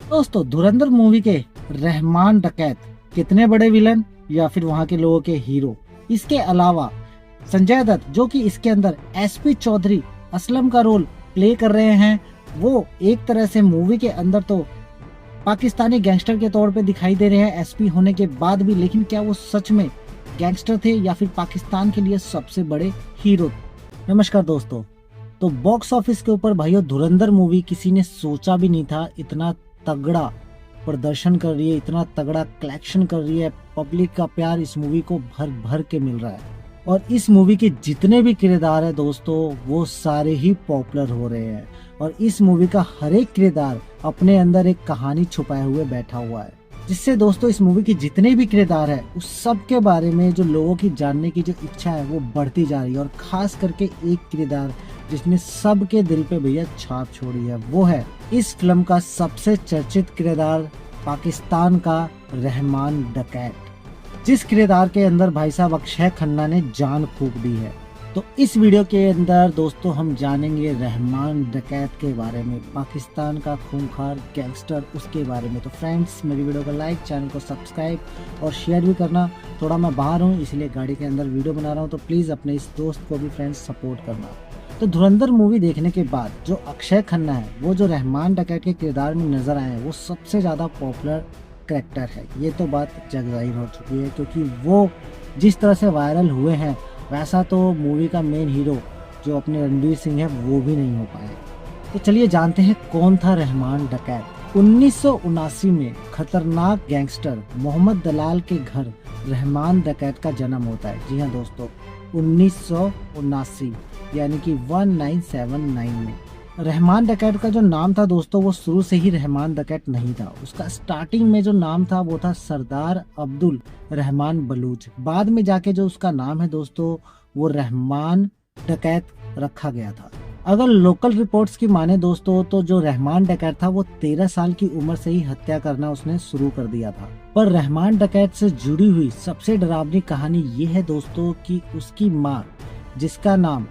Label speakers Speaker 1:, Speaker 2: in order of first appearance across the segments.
Speaker 1: दोस्तों धुरंधर मूवी के रहमान डकैत कितने बड़े विलन या फिर वहाँ के लोगों के हीरो। इसके अलावा संजय दत्त जो कि इसके अंदर एसपी चौधरी असलम का रोल प्ले कर रहे हैं, वो एक तरह से मूवी के अंदर तो पाकिस्तानी गैंगस्टर के तौर पे दिखाई दे रहे हैं एसपी होने के बाद भी, लेकिन क्या वो सच में गैंगस्टर थे या फिर पाकिस्तान के लिए सबसे बड़े हीरो। नमस्कार दोस्तों, तो बॉक्स ऑफिस के ऊपर भाइयों धुरंधर मूवी किसी ने सोचा भी नहीं था इतना तगड़ा प्रदर्शन कर रही है, इतना तगड़ा कलेक्शन कर रही है। पब्लिक का प्यार इस मूवी को भर भर के मिल रहा है और इस मूवी के जितने भी किरदार है दोस्तों वो सारे ही पॉपुलर हो रहे हैं और इस मूवी का हर एक किरदार अपने अंदर एक कहानी छुपाए हुए बैठा हुआ है, जिससे दोस्तों इस मूवी के जितने भी किरदार है उस सब के बारे में जो लोगों की जानने की जो इच्छा है वो बढ़ती जा रही है। और खास करके एक किरदार जिसने सबके दिल पे भैया छाप छोड़ी है वो है इस फिल्म का सबसे चर्चित किरदार पाकिस्तान का रहमान डकैत, जिस किरदार के अंदर भाई साहब अक्षय खन्ना ने जान फूंक दी है। तो इस वीडियो के अंदर दोस्तों हम जानेंगे रहमान डकैत के बारे में, पाकिस्तान का खूंखार गैंगस्टर उसके बारे में। तो फ्रेंड्स मेरी वीडियो को लाइक, चैनल को सब्सक्राइब और शेयर भी करना। थोड़ा मैं बाहर हूँ इसलिए गाड़ी के अंदर वीडियो बना रहा हूँ, तो प्लीज़ अपने इस दोस्त को भी फ्रेंड्स सपोर्ट करना। तो धुरंधर मूवी देखने के बाद जो अक्षय खन्ना है वो जो रहमान डकैत के किरदार में नजर आए हैं वो सबसे ज़्यादा पॉपुलर कैरेक्टर है। ये तो बात जग जाहिर हो चुकी है क्योंकि वो जिस तरह से वायरल हुए हैं वैसा तो मूवी का मेन हीरो जो अपने रणवीर सिंह है वो भी नहीं हो पाए। तो चलिए जानते हैं कौन था रहमान डकैत। 1979 में खतरनाक गैंगस्टर मोहम्मद दलाल के घर रहमान डकैत का जन्म होता है। जी हाँ दोस्तों, 1979 यानी कि 1979 में। रहमान डकैत का जो नाम था दोस्तों वो शुरू से ही रहमान डकैत नहीं था। उसका स्टार्टिंग में जो नाम था वो था सरदार अब्दुल रहमान बलूच। बाद में जाके जो उसका नाम है दोस्तों वो रहमान डकैत रखा गया था। अगर लोकल रिपोर्ट्स की माने दोस्तों तो जो रहमान डकैत था वो 13 साल की उम्र से ही हत्या करना उसने शुरू कर दिया था। पर रहमान डकैत से जुड़ी हुई सबसे डरावनी कहानी ये है दोस्तों कि उसकी माँ जिसका नाम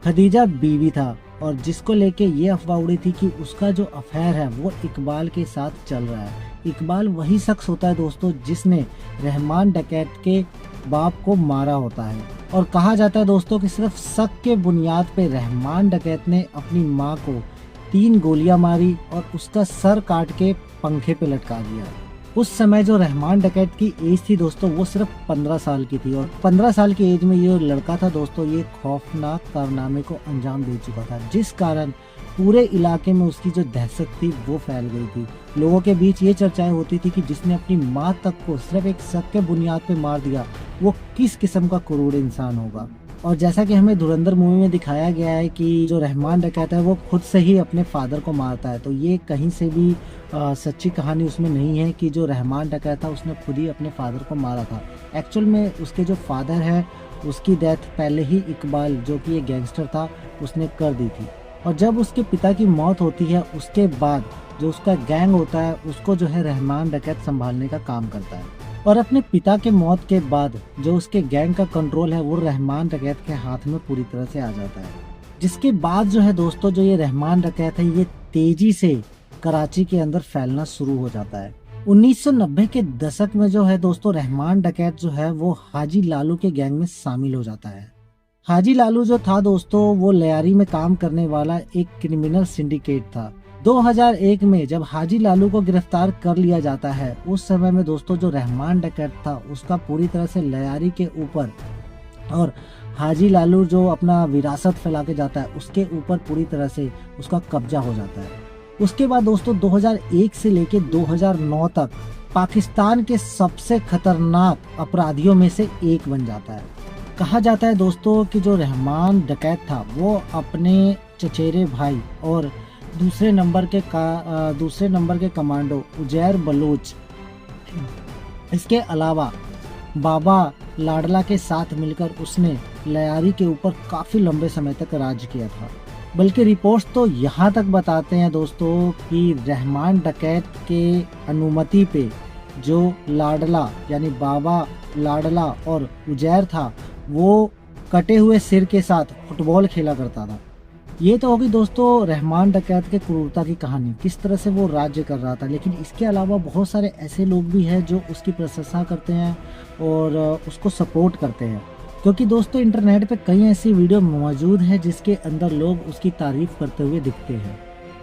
Speaker 1: खदीजा बीवी था और जिसको लेके ये अफवाह उड़ी थी कि उसका जो अफेयर है वो इकबाल के साथ चल रहा है। इकबाल वही शख्स होता है दोस्तों जिसने रहमान डकैत के बाप को मारा होता है और कहा जाता है दोस्तों कि सिर्फ शक के बुनियाद पे रहमान डकैत ने अपनी माँ को 3 गोलियां मारी और उसका सर काट के पंखे पे लटका दिया। उस समय जो रहमान डकैत की एज थी दोस्तों वो सिर्फ 15 साल की थी और 15 साल की एज में ये लड़का था दोस्तों ये खौफनाक कारनामे को अंजाम दे चुका था, जिस कारण पूरे इलाके में उसकी जो दहशत थी वो फैल गई थी। लोगों के बीच ये चर्चाएं होती थी कि जिसने अपनी माँ तक को सिर्फ एक शक के बुनियाद पे मार दिया वो किस किस्म का क्रूर इंसान होगा। और जैसा कि हमें धुरंधर मूवी में दिखाया गया है कि जो रहमान डकैत है वो खुद से ही अपने फादर को मारता है, तो ये कहीं से भी सच्ची कहानी उसमें नहीं है कि जो रहमान डकैत था उसने खुद ही अपने फादर को मारा था। एक्चुअल में उसके जो फादर है उसकी डेथ पहले ही इकबाल जो कि एक गैंगस्टर था उसने कर दी थी। और जब उसके पिता की मौत होती है उसके बाद जो उसका गैंग होता है उसको जो है रहमान डकैत संभालने का काम करता है और अपने पिता के मौत के बाद जो उसके गैंग का कंट्रोल है वो रहमान डकैत के हाथ में पूरी तरह से आ जाता है। जिसके बाद जो है दोस्तों जो ये रहमान डकैत है ये तेजी से कराची के अंदर फैलना शुरू हो जाता है। 1990 के दशक में जो है दोस्तों रहमान डकैत जो है वो हाजी लालू के गैंग में शामिल हो जाता है। हाजी लालू जो था दोस्तों वो लियारी में काम करने वाला एक क्रिमिनल सिंडिकेट था। 2001 में जब हाजी लालू को गिरफ्तार कर लिया जाता है उस समय में दोस्तों जो रहमान डकैत था उसका पूरी तरह से लियारी के ऊपर और हाजी लालू जो अपना विरासत फैला के जाता है उसके ऊपर पूरी तरह से उसका कब्जा हो जाता है। उसके बाद दोस्तों 2001 से लेके 2009 तक पाकिस्तान के सबसे खतरनाक अपराधियों में से एक बन जाता है। कहा जाता है दोस्तों कि जो रहमान डकैत था वो अपने चचेरे भाई और दूसरे नंबर के कमांडो उजैर बलूच, इसके अलावा बाबा लाडला के साथ मिलकर उसने लियारी के ऊपर काफ़ी लंबे समय तक राज किया था। बल्कि रिपोर्ट्स तो यहाँ तक बताते हैं दोस्तों कि रहमान डकैत के अनुमति पे जो लाडला यानी बाबा लाडला और उजैर था वो कटे हुए सिर के साथ फुटबॉल खेला करता था। ये तो होगी दोस्तों रहमान डकैत के क्रूरता की कहानी, किस तरह से वो राज्य कर रहा था। लेकिन इसके अलावा बहुत सारे ऐसे लोग भी हैं जो उसकी प्रशंसा करते हैं और उसको सपोर्ट करते हैं। क्योंकि दोस्तों इंटरनेट पे कई ऐसी वीडियो मौजूद है जिसके अंदर लोग उसकी तारीफ करते हुए दिखते हैं।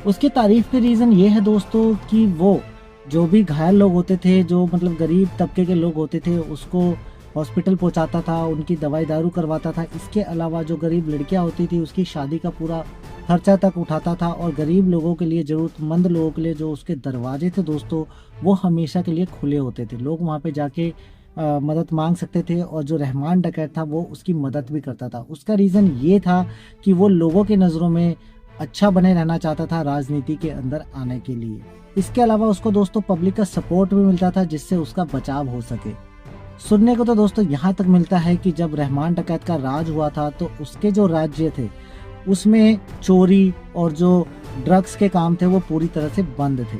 Speaker 1: उसकी तारीफ के रीज़न ये है दोस्तों कि वो जो भी घायल लोग होते थे, जो मतलब गरीब तबके के लोग होते थे, उसको हॉस्पिटल पहुंचाता था, उनकी दवाई दारू करवाता था। इसके अलावा जो गरीब लड़कियां होती थी उसकी शादी का पूरा खर्चा तक उठाता था। और गरीब लोगों के लिए, ज़रूरतमंद लोगों के लिए जो उसके दरवाजे थे दोस्तों, वो हमेशा के लिए खुले होते थे। लोग वहाँ पे जाके मदद मांग सकते थे और जो रहमान डकैत था वो उसकी मदद भी करता था। उसका रीज़न ये था कि वो लोगों की नज़रों में अच्छा बने रहना चाहता था राजनीति के अंदर आने के लिए। इसके अलावा उसको दोस्तों पब्लिक का सपोर्ट भी मिलता था जिससे उसका बचाव हो सके। सुनने को तो दोस्तों यहाँ तक मिलता है कि जब रहमान डकैत का राज हुआ था तो उसके जो राज्य थे उसमें चोरी और जो ड्रग्स के काम थे वो पूरी तरह से बंद थे।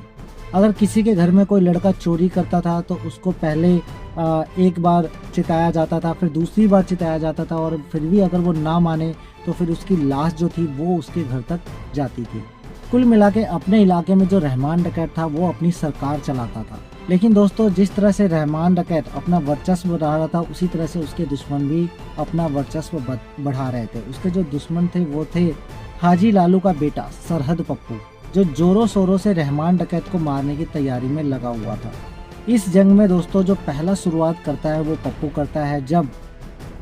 Speaker 1: अगर किसी के घर में कोई लड़का चोरी करता था तो उसको पहले एक बार चिताया जाता था, फिर दूसरी बार चिताया जाता था, और फिर भी अगर वो ना माने तो फिर उसकी लाश जो थी वो उसके घर तक जाती थी। कुल मिला के अपने इलाके में जो रहमान डकैत था वो अपनी सरकार चलाता था। लेकिन दोस्तों जिस तरह से रहमान डकैत अपना वर्चस्व बढ़ा रहा था उसी तरह से उसके दुश्मन भी अपना वर्चस्व बढ़ा रहे थे। उसके जो दुश्मन थे वो थे हाजी लालू का बेटा सरहद पप्पू, जो जोरों शोरों से रहमान डकैत को मारने की तैयारी में लगा हुआ था। इस जंग में दोस्तों जो पहला शुरुआत करता है वो पप्पू करता है, जब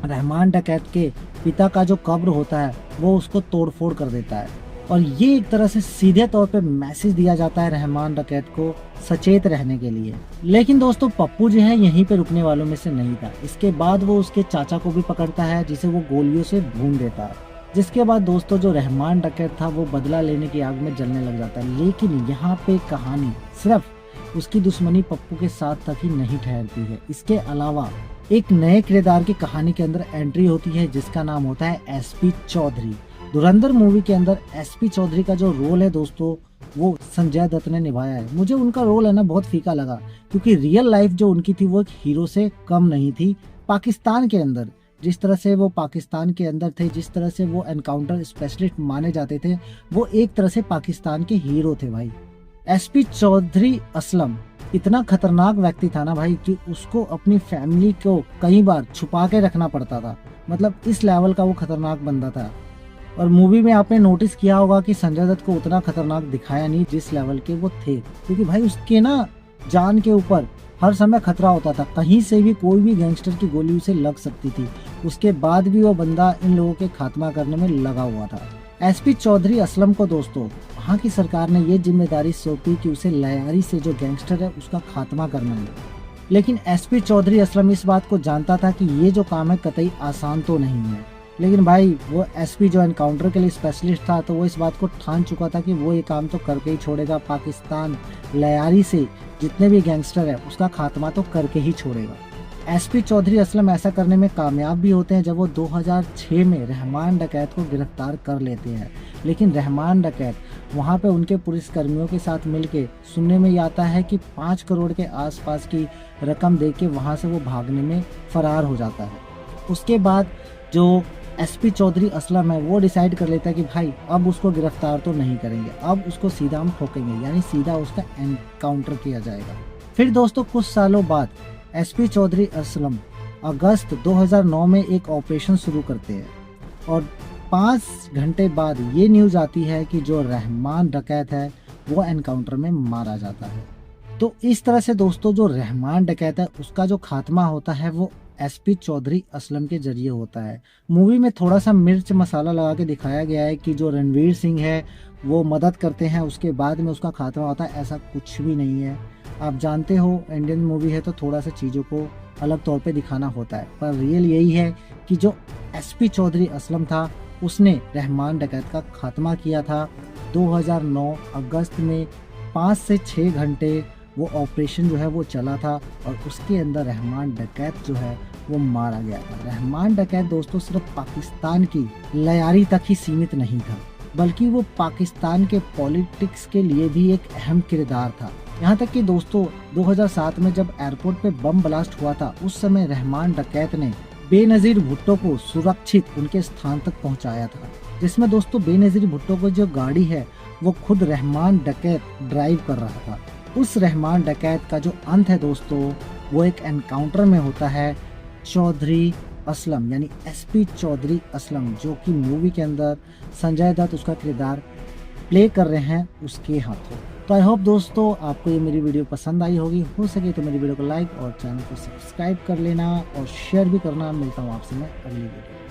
Speaker 1: रहमान डकैत के पिता का जो कब्र होता है वो उसको तोड़फोड़ कर देता है। और ये एक तरह से सीधे तौर पे मैसेज दिया जाता है रहमान डकैत को सचेत रहने के लिए। लेकिन दोस्तों पप्पू जो है यहीं पे रुकने वालों में से नहीं था। इसके बाद वो उसके चाचा को भी पकड़ता है जिसे वो गोलियों से भून देता है। जिसके बाद दोस्तों जो रहमान डकैत था वो बदला लेने की आग में जलने लग जाता है। लेकिन यहाँ पे कहानी सिर्फ उसकी दुश्मनी पप्पू के साथ तक ही नहीं ठहरती है। इसके अलावा एक नए किरदार की कहानी के अंदर एंट्री होती है जिसका नाम होता है एसपी चौधरी। धुरंधर मूवी के अंदर एसपी चौधरी का जो रोल है दोस्तों वो संजय दत्त ने निभाया है। मुझे उनका रोल है ना बहुत फीका लगा, क्योंकि रियल लाइफ जो उनकी थी वो एक हीरो से कम नहीं थी। पाकिस्तान के अंदर जिस तरह से वो पाकिस्तान के अंदर थे, जिस तरह से वो एनकाउंटर स्पेशलिस्ट माने जाते थे, वो एक तरह से पाकिस्तान के हीरो थे भाई। एसपी चौधरी असलम इतना खतरनाक व्यक्ति था ना भाई कि उसको अपनी फैमिली को कई बार छुपा के रखना पड़ता था। मतलब इस लेवल का वो खतरनाक बंदा था। और मूवी में आपने नोटिस किया होगा कि संजय दत्त को उतना खतरनाक दिखाया नहीं जिस लेवल के वो थे, क्योंकि भाई उसके ना जान के ऊपर हर समय खतरा होता था। कहीं से भी कोई भी गैंगस्टर की गोली उसे लग सकती थी। उसके बाद भी वो बंदा इन लोगों के खात्मा करने में लगा हुआ था। एसपी चौधरी असलम को दोस्तों वहाँ की सरकार ने ये जिम्मेदारी सौंपी कि उसे लयारी से जो गैंगस्टर है उसका खात्मा करना है। लेकिन एसपी चौधरी असलम इस बात को जानता था कि ये जो काम है कतई आसान तो नहीं है। लेकिन भाई वो एसपी जो एनकाउंटर के लिए स्पेशलिस्ट था तो वो इस बात को ठान चुका था कि वो ये काम तो करके ही छोड़ेगा। पाकिस्तान लयारी से जितने भी गैंगस्टर है उसका खात्मा तो करके ही छोड़ेगा। एसपी चौधरी असलम ऐसा करने में कामयाब भी होते हैं जब वो 2006 में रहमान डकैत को गिरफ्तार कर लेते हैं। लेकिन रहमान डकैत वहाँ पे उनके पुलिसकर्मियों के साथ मिलके, सुनने में आता है कि 5 करोड़ के आसपास की रकम दे के वहाँ से वो भागने में फरार हो जाता है। उसके बाद जो एसपी चौधरी असलम है वो डिसाइड कर लेता है कि भाई अब उसको गिरफ्तार तो नहीं करेंगे, अब उसको सीधा हम ठोकेंगे, यानी सीधा उसका एनकाउंटर किया जाएगा। फिर दोस्तों कुछ सालों बाद एसपी चौधरी असलम अगस्त 2009 में एक ऑपरेशन शुरू करते हैं और 5 घंटे बाद ये न्यूज आती है कि जो रहमान डकैत है वो एनकाउंटर में मारा जाता है। तो इस तरह से दोस्तों जो रहमान डकैत है उसका जो खात्मा होता है वो एसपी चौधरी असलम के जरिए होता है। मूवी में थोड़ा सा मिर्च मसाला लगा के दिखाया गया है कि जो रणवीर सिंह है वो मदद करते हैं, उसके बाद में उसका खात्मा होता है। ऐसा कुछ भी नहीं है। आप जानते हो इंडियन मूवी है तो थोड़ा सा चीज़ों को अलग तौर पे दिखाना होता है, पर रियल यही है कि जो एसपी चौधरी असलम था उसने रहमान डकैत का खात्मा किया था 2009 अगस्त में। 5 से 6 घंटे वो ऑपरेशन जो है वो चला था और उसके अंदर रहमान डकैत जो है वो मारा गया था। रहमान डकैत दोस्तों सिर्फ पाकिस्तान की लयारी तक ही सीमित नहीं था, बल्कि वो पाकिस्तान के पॉलिटिक्स के लिए भी एक अहम किरदार था। यहाँ तक कि दोस्तों 2007 में जब एयरपोर्ट पे बम ब्लास्ट हुआ था उस समय रहमान डकैत ने बेनजीर भुट्टो को सुरक्षित उनके स्थान तक पहुँचाया था। जिसमें दोस्तों बेनज़ीर भुट्टो को जो गाड़ी है वो खुद रहमान डकैत ड्राइव कर रहा था। उस रहमान डकैत का जो अंत है दोस्तों वो एक एनकाउंटर में होता है चौधरी असलम यानी एसपी चौधरी असलम, जो कि मूवी के अंदर संजय दत्त उसका किरदार प्ले कर रहे हैं उसके हाथों। तो आई होप दोस्तों आपको ये मेरी वीडियो पसंद आई होगी। हो सके तो मेरी वीडियो को लाइक और चैनल को सब्सक्राइब कर लेना और शेयर भी करना। मिलता हूँ आपसे मैं अगली वीडियो।